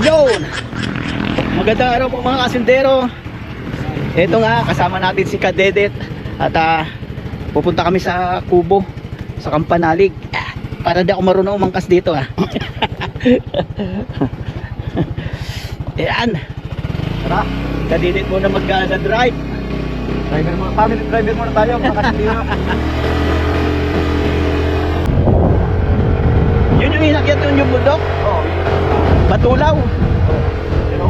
Yun! Magandang araw po mga kasindero. Ito nga, kasama natin si Kadedet. At pupunta kami sa Kubo, sa Kampanalig. Para di ako marunong umangkas dito Ayan. Tara, Kadedet muna mag-drive. family driver muna tayo mga kasindero. Yun yung inakyat yun yung bundok. Oo. Batulaw. Pero,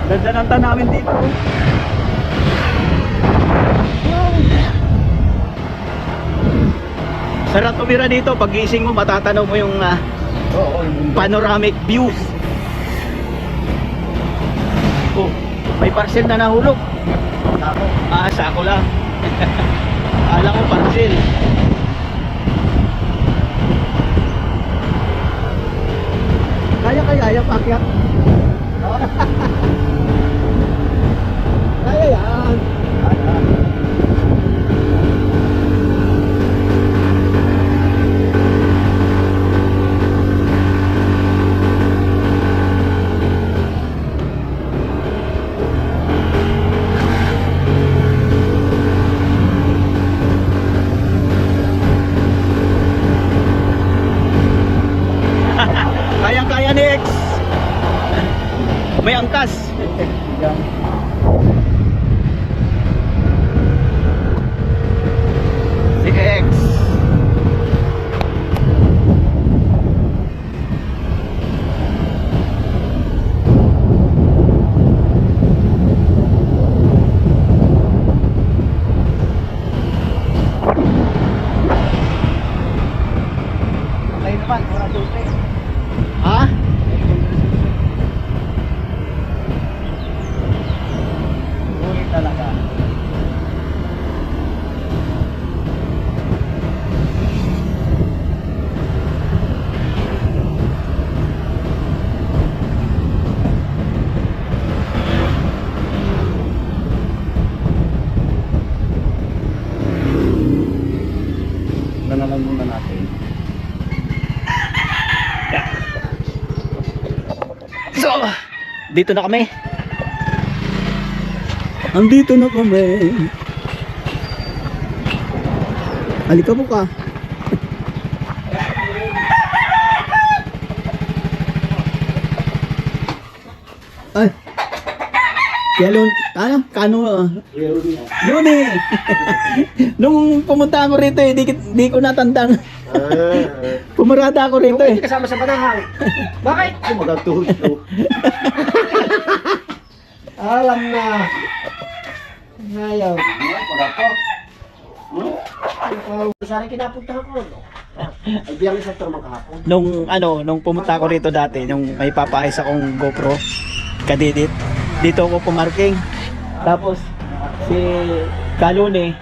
Ganda ng tanawin dito. Sarap tumira dito. Pag gising mo, matatanaw mo yung panoramic views. Oh, may parcel na nahulog. Sako lang. Akala ko parcel. Kaya pakyat. Kaya yan. Kayang-kaya ni X. May angkas. Si X. ay naman, wala susi. Ha? Ulit talaga. Nanalang muna natin. So, dito na kami. Andito na kami. Halika po ka. Ay. Yalon, kano? Yun eh. Nung pumunta ako rito di ko natandang. Pumarada ako rito Hindi kasama sa Badahang. Bakit? Ay, magatuto. Alam na. Ngayon. Sana kinapuntahan ko. Ay, biyang isa ito magkahapon. Nung pumunta ako rito dati, nung may papaayos akong GoPro, Kadidit, dito ako pumarking. Tapos si Kalune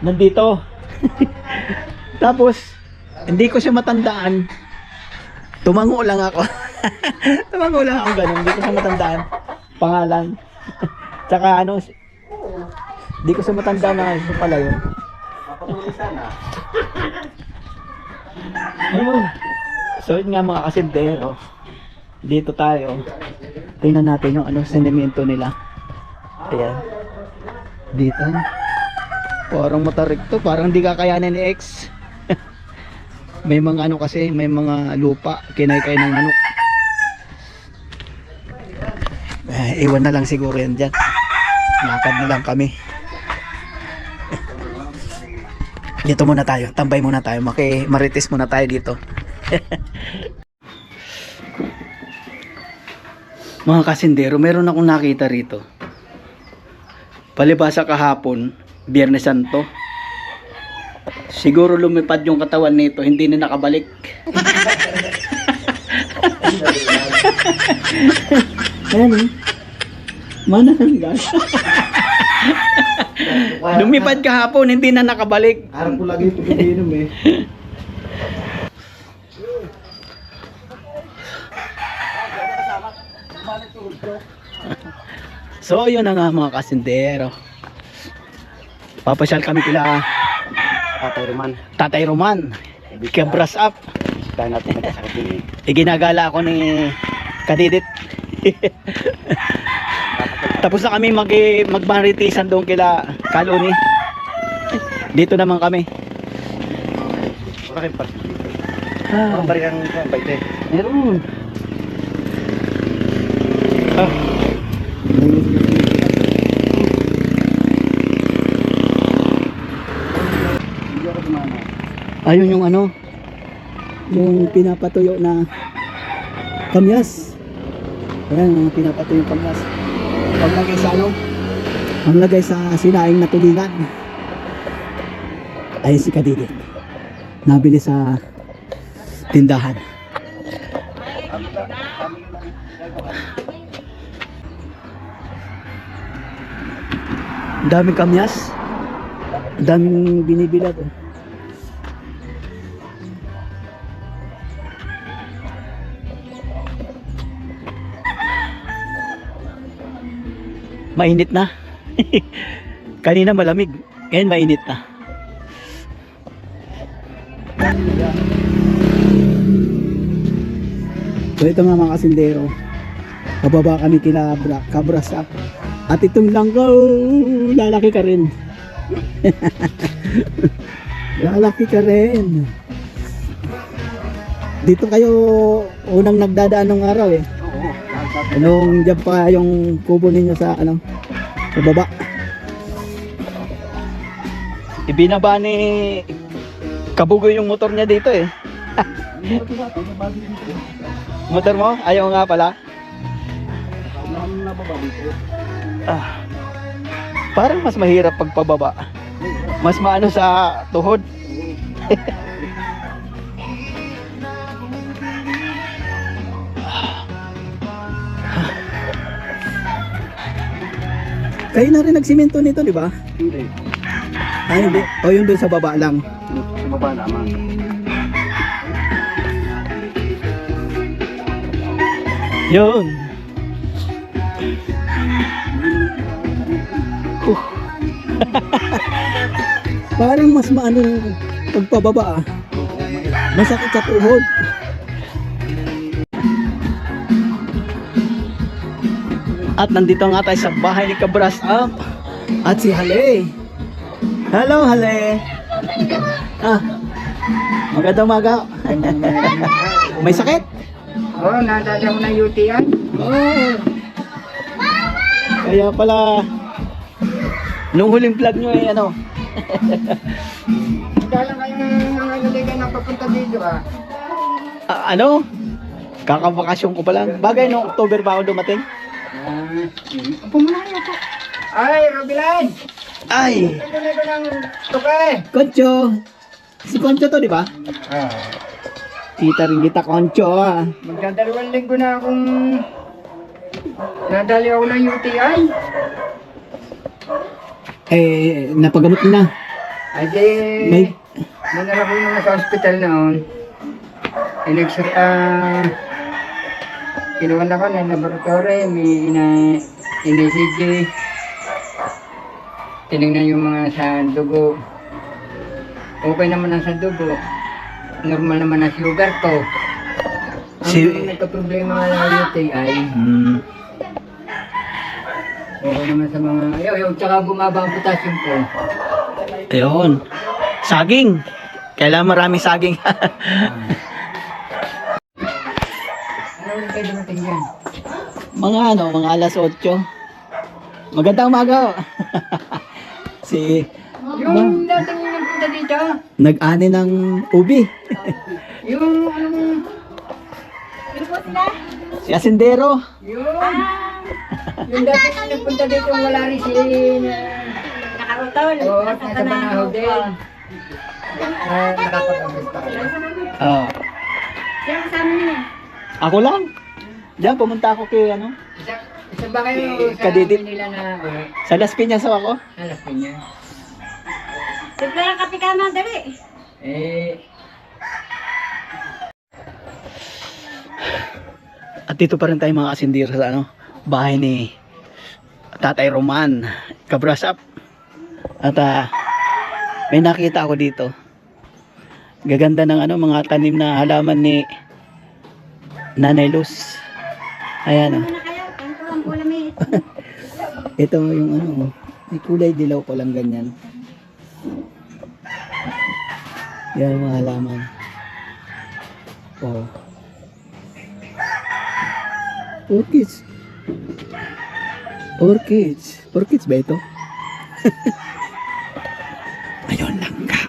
nandito. Tapos hindi ko siya matandaan. Tumango lang ako. Tumango lang ako ganun, hindi ko siya matandaan pangalan. Tsaka hindi ko siya matandaan na siya pala yun. Ayun. So yun nga mga kasindero, dito tayo. Tingnan natin yung sentimento nila. Ayan. Dito. Parang matarik to, parang di kakayanin ni X. May mga kasi, may mga lupa, kinay-kay ng manok. Iwan na lang siguro yan dyan. Lakad na lang kami. Dito muna tayo, tambay muna tayo, marites muna tayo dito. Mga kasindero, meron akong nakita rito. Palibasa kahapon, Biyernes Santo. Siguro lumipad yung katawan nito, hindi na nakabalik. Ayan eh. Mana nang gas. Lumipad kahapon, hindi na nakabalik. Harap ko lagi ito iniinom eh. So, yun na nga mga kasindero. Papasyal kami kila Tatay Roman. Tatay Roman. Kabras up. Kaya natin nagkasakit din eh. Iginagala ako ni Kadidit. Tapos na kami magmaritisan doon kila Kaluni. Dito naman kami. Wala kayong party dito. Ah, Ang barikan ko ang baite. meron. Ah, Hindi ako tumama. ayun yung ano, yung pinapatuyo na kamyas. Ayan, yung pinapatuyo yung kamyas. Paglagay sa ano, paglagay sa sinaing na tulingan. Ayun si Kadidit. Nabili sa tindahan. Ang daming kamyas. Ang daming binibilad. Oh. Mainit na. Kanina malamig. Ngayon mainit na. So ito nga mga kasindero. Pababa kami kila Kabras up. At itong langgaw, lalaki ka rin. Lalaki ka rin. Dito kayo unang nagdadaan ng araw eh. Oo. Anong dyan pa yung kubo ninyo sa ano? Sa baba. Ibinaba ni Kabugo yung motor niya dito eh. Motor mo? Ayaw nga pala. Ah, parang mas mahirap pagpababa. Mas maano sa tuhod. Kayo na rin nagsimento nito, di ba? Hindi. Ah, hindi. O yun doon sa baba lang. Sa baba naman. Yun. Parang mas maano yung pagpababa ah. Masakit sa tuhod. At nandito nga tayo sa bahay ni Kabras Up. At si Hale. Hello Hale. Ah. Magandang umaga. May sakit? Oo, nadala ko na UTI. Oh. Kaya pala nung huling vlog nyo eh ano. Dala kayong mga naligan na papunta dito ah. Ano? Kakabakasyon ko pa lang. Bagay nung October ba ako dumating? Pumunay ako. Ay, Robilan! Ay! Pumunay ko ng tukay. Koncho! Si Koncho to, di ba? Ah. Kita rin kita, Koncho ah. Magdadalawang linggo na akong nadali ako ng UTI. Eh, napagamot mo na. Ay di, May- dinala ko naman sa hospital noon. Kinuha na ko ng laboratory, may in-ECG. Tinignan yung mga sa dugo. Okay naman ang sa dugo. Normal naman ang sugar ko. Ang nagka-problema ng UTI, okay naman sa mga ayaw, tsaka bumaba ang potassium ko. Ayun. Saging. Kailangan maraming saging. Ano ulit kayo dumating yan? Mga ano, mga alas 8. Magandang umaga. Si Yung dating yung nagpunta dito, nag-ani ng ubi. yung anong, Si Asindero. yung dating yung nagpunta dito, wala rin si Nakarutol. Oo, nasa Banahaw din. Nakapag-abusta ka lang. Oh. Sino kasama niya? Ako lang. Diyan, pumunta ako kay ano. Isa ba kayo sa Kadidit. Manila na Sa Las Piñas ako. alas niya? Simple lang kape ka man, dali. Eh, At dito pa rin tayo mga kasindira sa ano, bahay ni Tatay Roman, Kabrasap. At may nakita ako dito. Gaganda ng ano, mga tanim na halaman ni Nanay Luz. Ayan Ano na kayo? Kanto ang ulamit. Ito yung ano, may kulay dilaw ko lang ganyan. Yan mga halaman. Oh. Orchids. Orchids. Orchids ba ito? Ayun lang ka.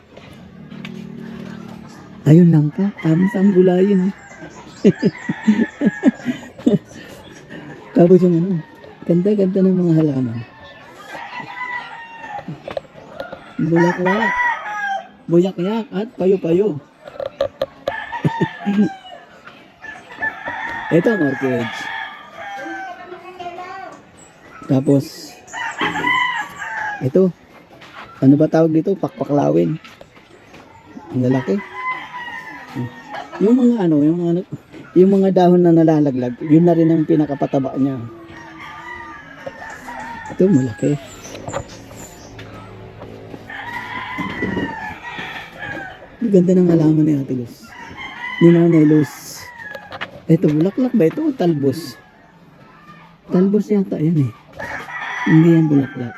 Ayun lang ka. Tamis ang gulayin. Tapos yung ano, ganda-ganda ng mga halaman. Bulaklak. Buyak-yak at payo-payo. Ito ang orchids. Tapos, ito. Ano ba tawag dito? Pakpaklawin. Ang lalaki. Yung mga ano, yung mga dahon na nalalaglag, yun na rin ang pinakapataba niya. Ito, malaki. Ang ganda ng halaman ni Ate Luz. Ni Nanay Luz. Ito, bulaklak ba ito? O talbos? Talbos yata yan eh. Hindi yan bulaklak.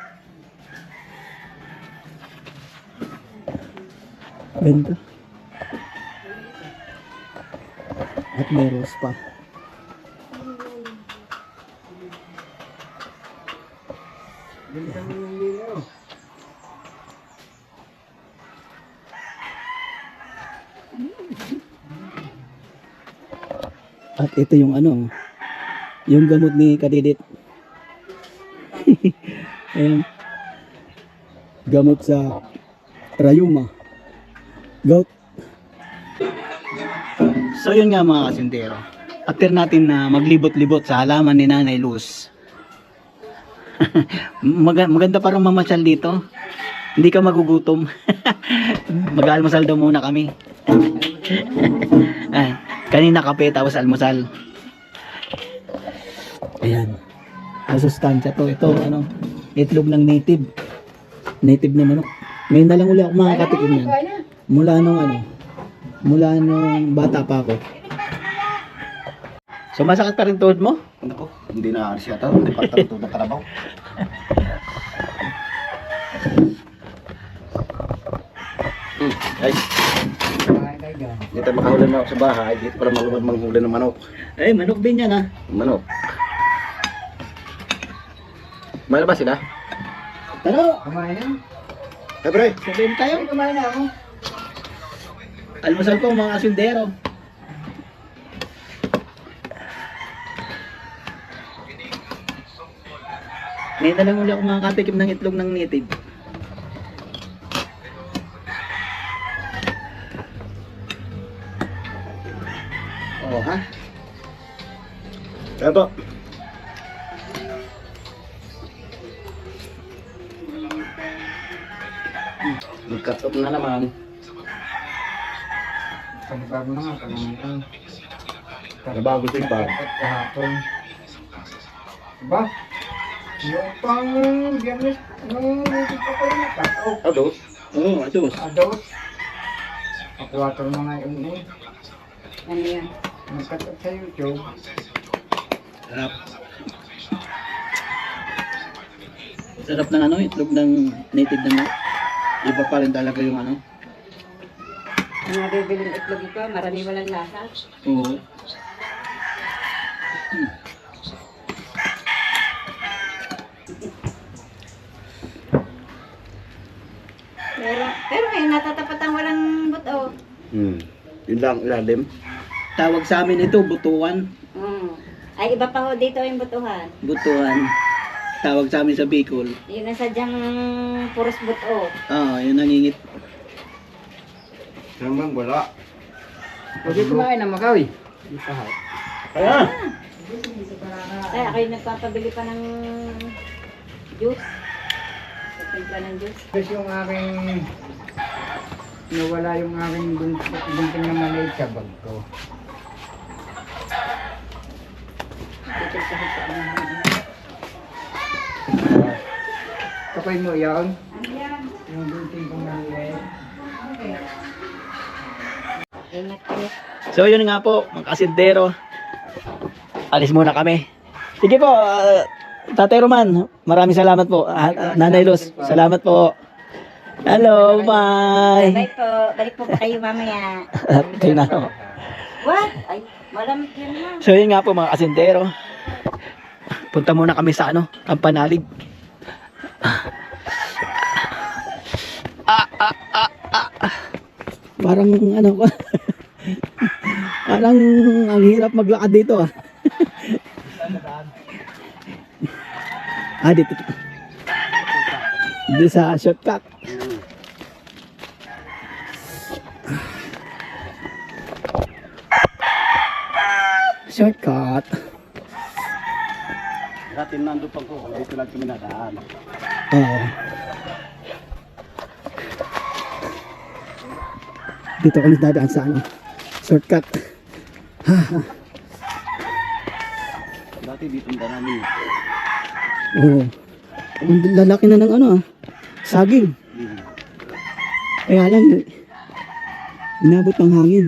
Ganda. At may rose pa. At ito yung ano, yung gamot ni Kadidit. Ayan. Gamot sa rayuma. Gout. So yun nga mga kasindero. After natin na maglibot-libot sa halaman ni Nanay Luz. Maganda parang mamasyal dito. Hindi ka magugutom. Mag-almusal daw muna kami. Ay, kanina kape tapos almusal. Ayan. Masustansya to. Ito ano, itlog ng native. Native na manok. Ngayon na lang uli ako makakatikim yan. Mula nung bata pa ako. So masakit pa rin tuhod mo? Ako, hindi na aris yata. Hindi pa ito ng karabaw. Ay, dito makahuli na ako sa bahay. Dito pala malumad manghuli ng manok. Eh, manok din yan ha. Manok. Mahal ba sila? Tara, kumain na. Eh, pre. sabihin tayo. Kumain na ako. Almusal po mga kasindero. Ngayon na lang uli ako makakatikim ng itlog ng native. Oo, ha? Kaya po. Mag-cut off na naman. Pagbago na nga, pagbago. Nabago din pa. Kahapon. Ba? Yung pang biyernes, nung hindi pa ko rin nakatok. Ados. Oo, atos. Ados. Ako na nga yun eh. Ano yan? Nagkatok sa YouTube. Sarap. Sarap ng ano, itlog ng native naman. Iba pa rin talaga yung ano. Ang nabibiling itlog ito, marami walang lasa. Oo. Pero may natatapatang walang buto. Yun lang, ilalim. Tawag sa amin ito, butuan. Ay, iba pa ho dito yung butuhan. Butuan. Tawag sa amin sa Bicol. Yun ang sadyang puros buto. Yun nangingit. Sambang wala. Pwede kumain na makawi. Kaya! Ay, ako yung nagpapabili pa ng juice. Timpla ng Diyos. Tapos yung aking, nawala yung aking bunting na maliit sa bag ko. Kapay mo yun? Yung bunting kong maliit. Ingat kayo. So yun nga po, mga kasintero. Alis muna kami. Sige po, Tatay Roman, maraming salamat po. Nanay Luz, salamat po. Hello, bye. Bye po. Balik po pa kayo mamaya. Ito na ako. What? Ay, malamig yan na. So yun nga po mga kasintero. Punta muna kami sa Kampanalig. Parang ko. Parang ang hirap maglakad dito ah. Dito. Dito sa shortcut. Shortcut. Dati nandun pa ko, dito lang kami nadaan. Oo. Dito kami dadaan sa shortcut. Dati dito na namin. Oo. Ang lalaki na ng saging. Kaya lang, inabot ng hangin.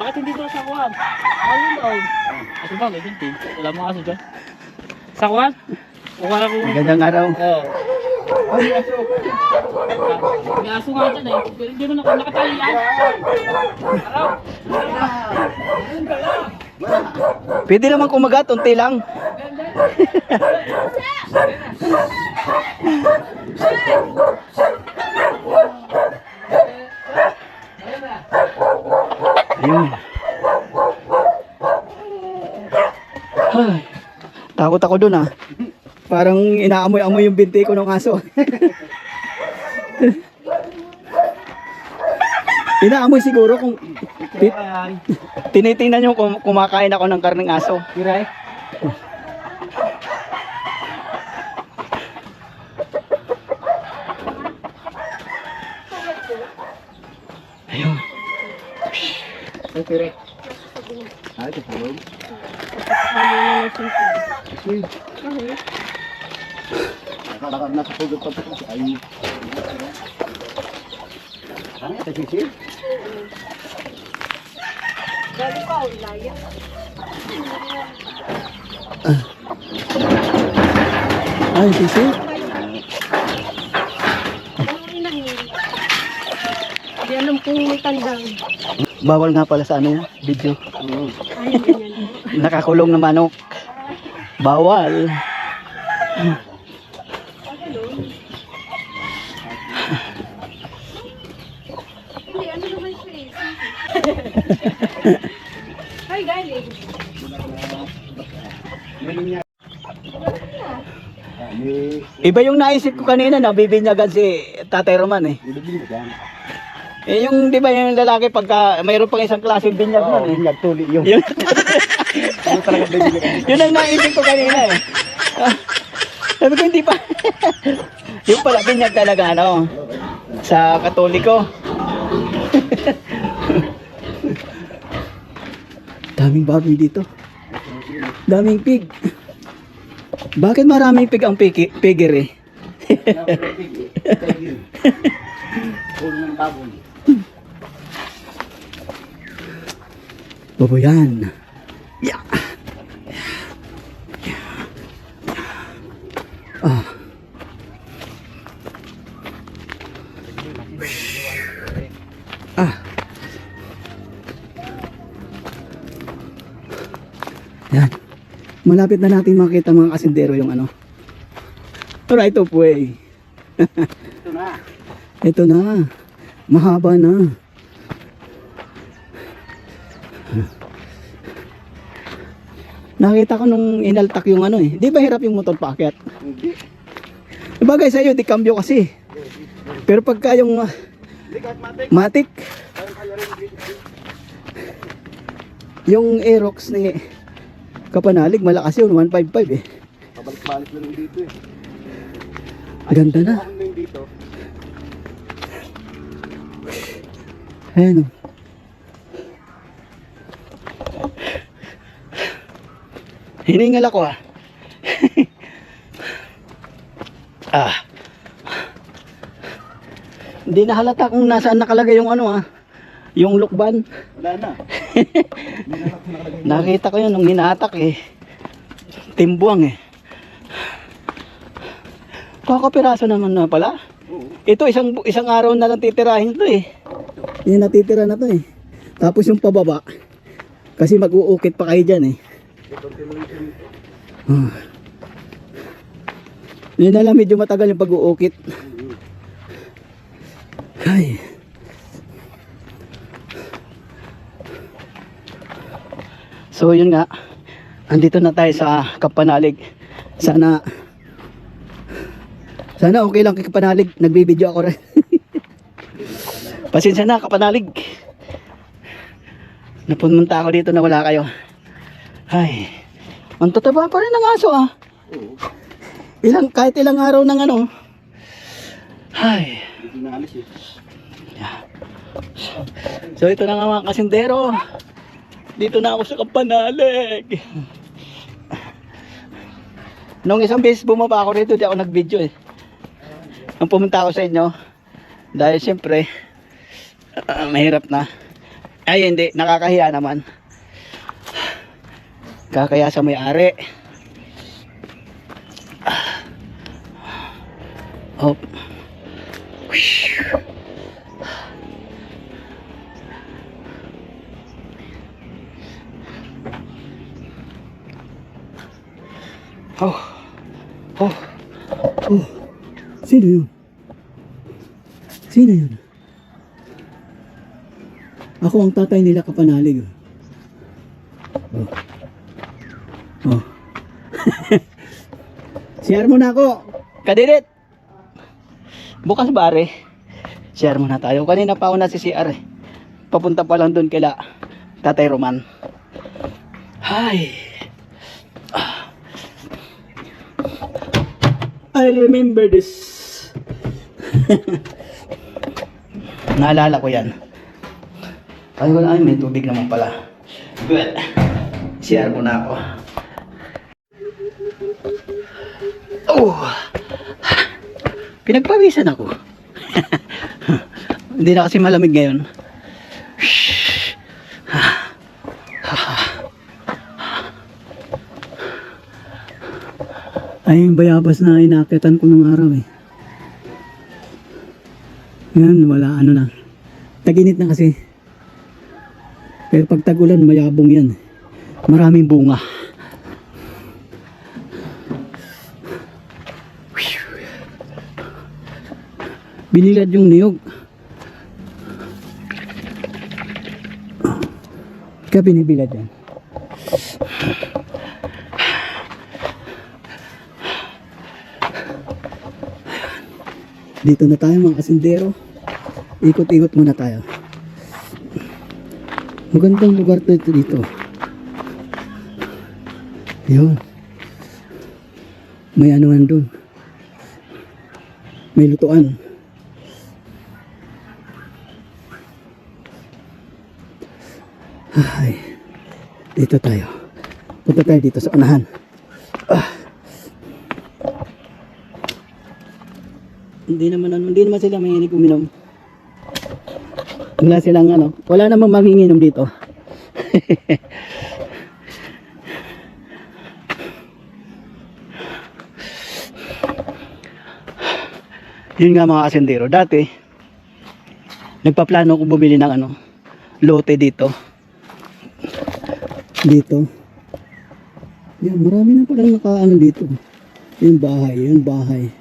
Bakit hindi doon sa kuwan? Ayun daw. Ito ba? May hindi. Wala mo aso dyan. Sa kuwan? Kuwan ako. Magandang araw. Oo. May aso. May aso nga dyan eh. Pero hindi mo nakatali yan. Araw. Pwede naman kumagat, unti lang. Ayun. Ay, takot ako dun Parang inaamoy-amoy yung binti ko ng aso. Inaamoy siguro kung tinitingnan nyo kung kumakain ako ng karneng aso. Kiray. Ayun. Okay. Ito sa loob. Nakalakad na sa pugod pa po. Ayun. Ano ito sisir? Galing pa, ulaya. Ay, sisi. Hindi alam kung may tandang. Bawal nga pala sa video. Ay, ganyan. Nakakulong na manok. Bawal. Hindi, ano naman siya eh. Ay, galing. Iba yung naisip ko kanina na bibinyagan si Tatay Roman eh. Nilibing mo dyan. Eh yung di ba yung lalaki pagka mayroon pang isang klaseng binyag nun eh. Binyag tuli yun. Yun, Ano talaga binyag? yun ang naisip ko kanina eh. Sabi ko hindi pa. Yung pala binyag talaga sa Katoliko. Daming baboy dito. Daming pig. Bakit maraming pig ang pigger eh? Puno ng baboy. Baboyan. Yeah. Ah. Ah. Yan. Malapit na natin makita mga kasindero yung Right of way. Ito na. Ito na. Mahaba na. Nakita ko nung inaltak yung Di ba hirap yung motor paakyat? Hindi. Bagay sa iyo, di cambio kasi. Pero pagka yung matik. Yung Aerox ni Kapanalig, malakas yun, 155 eh. Pabalik-balik na rin dito eh. Ganda na. Ako na yung dito. Ayan o. Hiningal ako ah. Ah. Hindi na halata kung nasaan nakalagay yung ano ah. Yung lukban. Wala na. Nakita ko yun nung hinatak eh. Timbuang eh. Kakapiraso naman na pala. Ito isang araw na lang titirahin to eh. Yan natitira na to eh. Tapos yung pababa. Kasi mag-uukit pa kayo dyan eh. Yun na lang medyo matagal yung pag-uukit. Ay. So yun nga. Andito na tayo sa Kapanalig. Sana okay lang kay Kapanalig. Nagbibideo ako rin. Pasensya na Kapanalig. Napunta ako dito na wala kayo. Ay. Ang tataba pa rin ng aso ah. Kahit ilang araw ng ano. Ay. Hindi na alis eh. So ito na nga mga kasindero. Dito na ako sa Kapanalig. Nung isang beses bumaba ako rito, di ako nag-video eh. Nung pumunta ako sa inyo, dahil siyempre, mahirap na. Ay hindi, nakakahiya naman. Kakaya sa may-ari. Hop. Oh. Oh. Oh. Sino yun? Sino yun? Ako ang tatay nila Kapanalig. Oh. Oh. Share mo na ako. Kadidit. Bukas ba are? Share mo na tayo. Kanina pa ako na si CR eh. Papunta pa lang doon kila Tatay Roman. Hi. I remember this. Naalala ko yan. Ay, wala, ay, may tubig naman pala. Good. Share mo na ako. Oh! Pinagpawisan ako. Hindi na kasi malamig ngayon. Ay, yung bayabas na inakitan ko nung araw eh. Yan, wala, ano na. Taginit na kasi. Pero pag tag-ulan, mayabong yan. Maraming bunga. Binilad yung niyog. Kaya binibilad yan. Dito na tayo mga kasindero. Ikot-ikot muna tayo. Magandang lugar to ito dito. Yun. May anuhan dun. May lutuan. Ay. Dito tayo. Punta tayo dito sa unahan. Hindi naman sila mahilig uminom. Wala silang ano, wala namang manginginom dito. Yun nga mga kasindero, dati nagpaplano ko bumili ng ano, lote dito. Yan, marami na palang nakaano dito. Yung bahay.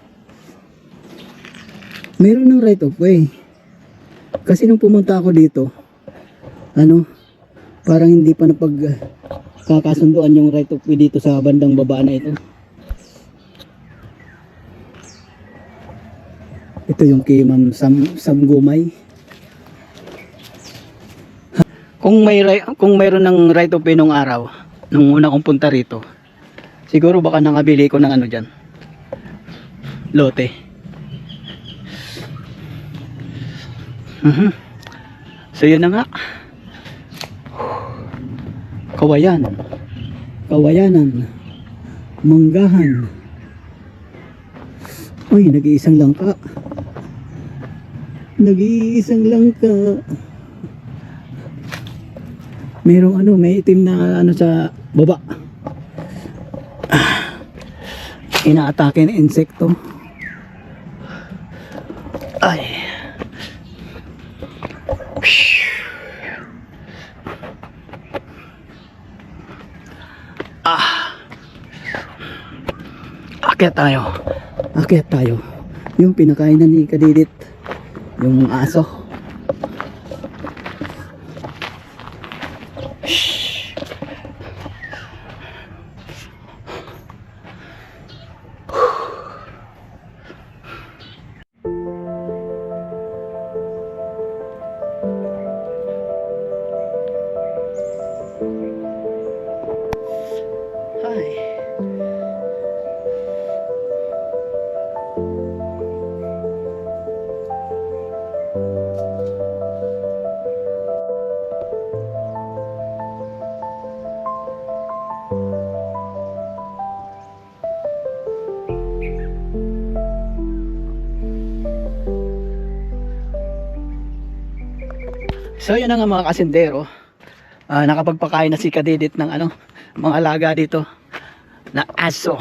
Meron ng right of way. Kasi nung pumunta ako dito, ano, parang hindi pa kakasundo yung right of way dito sa bandang baba na ito. Ito yung kay Ma'am Sam Gumay. Kung mayroon ng right of way nung araw, nung una kong punta rito, siguro baka nakabili ko ng ano dyan, lote. So yun na nga. Kawayanan, Manggahan. Uy, nag-iisang langka. Merong ano, may itim na ano sa baba. Inaatake ng insekto. Ay. Akyat tayo. Yung pinakainan ni Kadidit, yung aso. Hi. So yun na nga mga kasindero, nakapagpakain na si Kadidit ng ano, mga alaga dito na aso.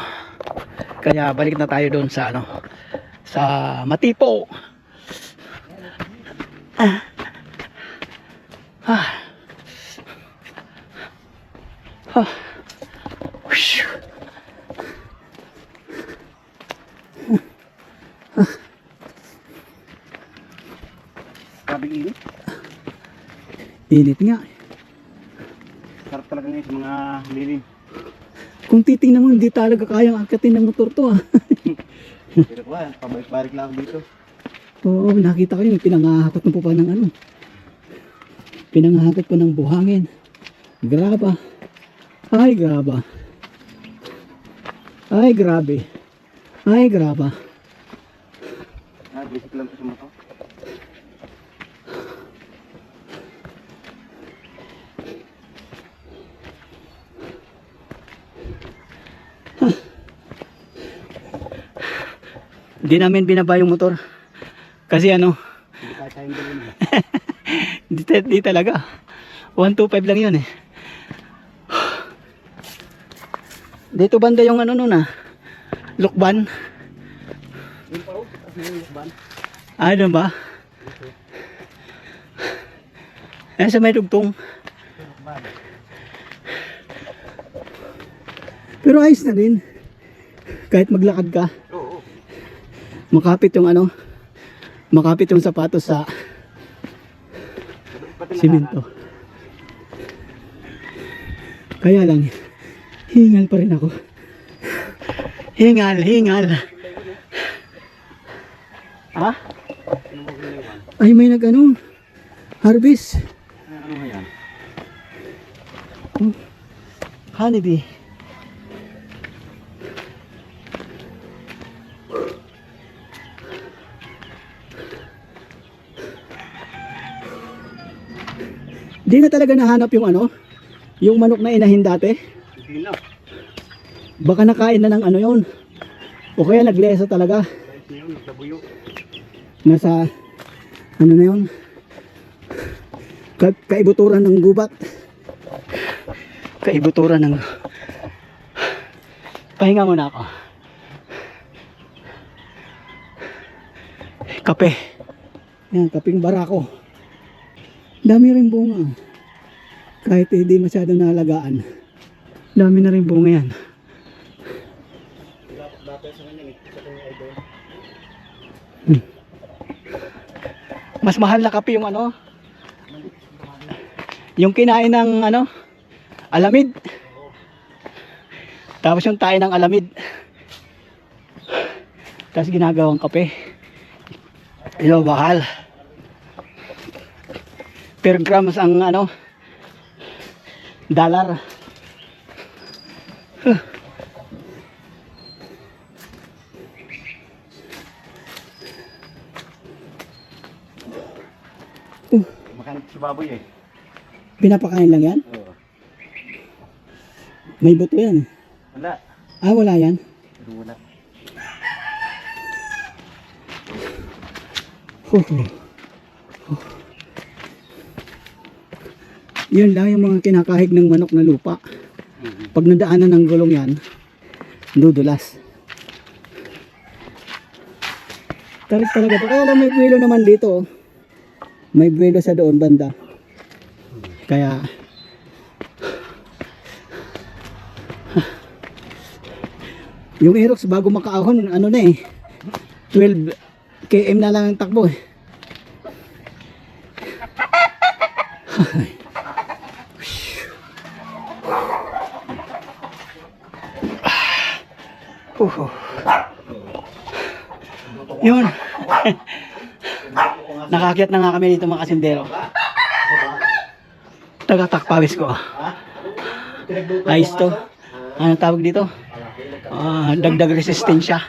Kaya balik na tayo doon sa ano, sa Matipo. Grabing init. Init nga. Sarap talaga ngayon sa mga lilim. Kung titingnan mo, hindi talaga kayang akitin ng motor to ah. Pero ko pabalik-balik lang ako dito. Oo, nakita ko yun, pinangahakot mo pa ng ano. Pinangahakot pa ng buhangin. Graba. Ay, graba. Ay, grabe. Ay, graba. Basic lang ko sa motor. Hindi namin binaba yung motor. Kasi ano, Hindi kaya tayong gawin. di talaga. 125 lang yun eh. Dito banda yung ano nun ah. Lukban. Yung pa at yung lukban. Ano ba? Ayan sa may dugtong. Pero ayos na rin. Kahit maglakad ka. Oo. Makapit yung ano. Makapit yung sapatos sa simento. Kaya lang, hingal pa rin ako. Hingal. Ha? Ay, may nag-ano, harvest. Ano nga yan? Honeybee. Di na talaga nahanap yung ano, yung manok na inahin dati. Hindi na. Baka nakain na ng ano yun. O kaya naglesa talaga. Guys na yun, nagtabuyo. Nasa, ano na yun, kaibuturan ng gubat. Kaibuturan ng, pahinga muna ako. Kape. Yan, kaping barako. Dami rin bunga. Kahit hindi masyadong nalagaan. Dami na rin bunga yan. Mas mahal na kape yung ano, yung kinain ng ano, alamid. Tapos yung tayo ng alamid. Tapos ginagawang kape. Ilo, bakal. Per grams ang ano, dollar. Makahanap si baboy eh. Pinapakain lang yan? Oo. May buto yan. Wala. Ah, wala yan. Pero wala. Yun lang yung mga kinakahig ng manok na lupa. Pag nadaanan ng gulong yan, dudulas. Tarik talaga to. Kaya lang may buwelo naman dito. Oh. May buwelo sa doon banda. Kaya yung Aerox bago makaahon, ano na eh, 12 km na lang ang takbo eh. Yun. Nakakyat na nga kami dito mga kasindero. Tagatakpawis ko. Ayos to. Ano tawag dito? Dagdag resistensya.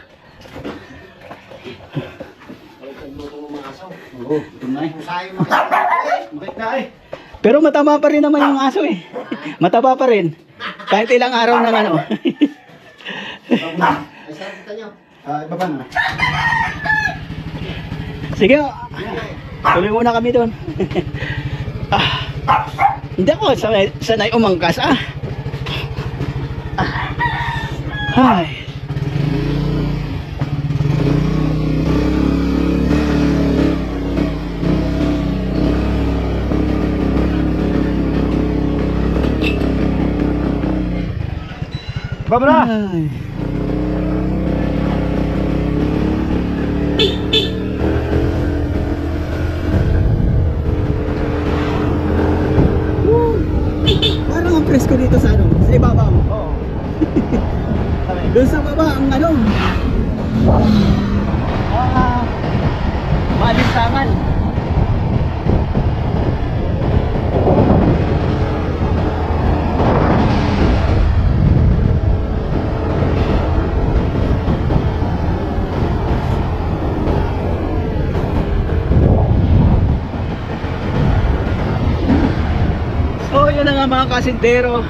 Oo, tunay. Pero mataba pa rin naman yung aso eh. Mataba pa rin. Kahit ilang araw ng ano. Ibaba na. Sige. Tuloy muna kami doon. Hindi ako sanay umangkas Ay. Ibaba na! Ay. Parang ang presko dito sa ano, sa ibabaw. Oo. Doon sa baba ang ano. Maalistangan. So yun na nga mga kasintero,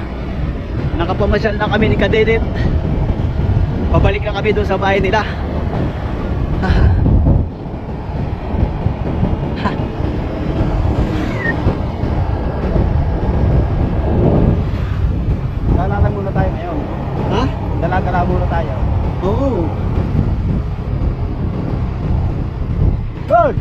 nakapamasyal na kami ni Kadedit. Pabalik na kami doon sa bahay nila. Dalaga muna tayo ngayon. Ha? Dalaga na muna tayo. Oo. Good!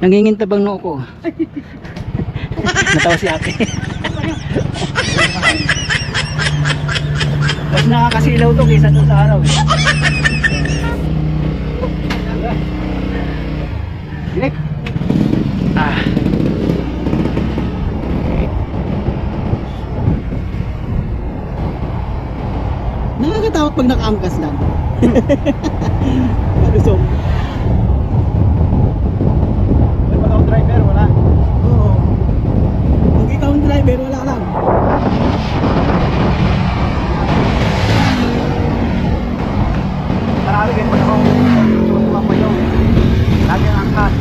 Nangingintabang noo ko. Natawa si ate. Mas nakakasilaw to kaysa to sa araw. Direk! Nakakatakot pag nakaangkas lang. Malusog. Wala ba akong driver? Wala. Oo. Pag ikaw ang driver, wala lang. Marami ganito na akong tumapayo. Lagi ang angkas.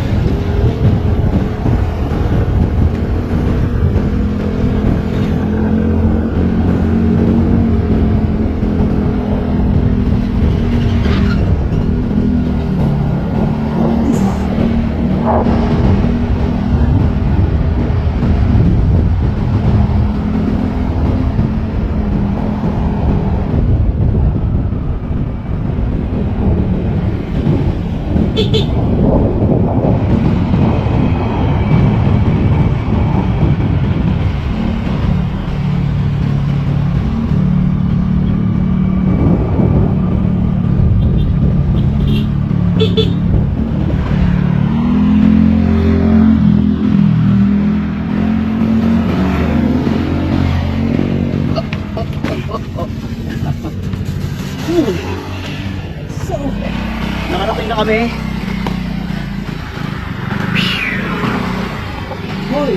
kami. Hoy,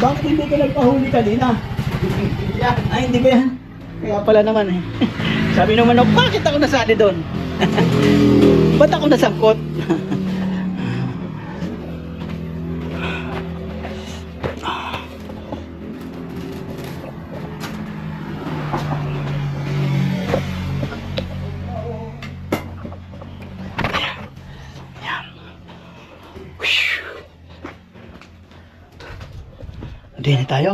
bakit hindi ka nagpahuli kanina? Ay, hindi ba yan? Kaya pala naman eh. Sabi naman ako, bakit ako nasali doon? Ba't ako nasangkot? Hindi na tayo.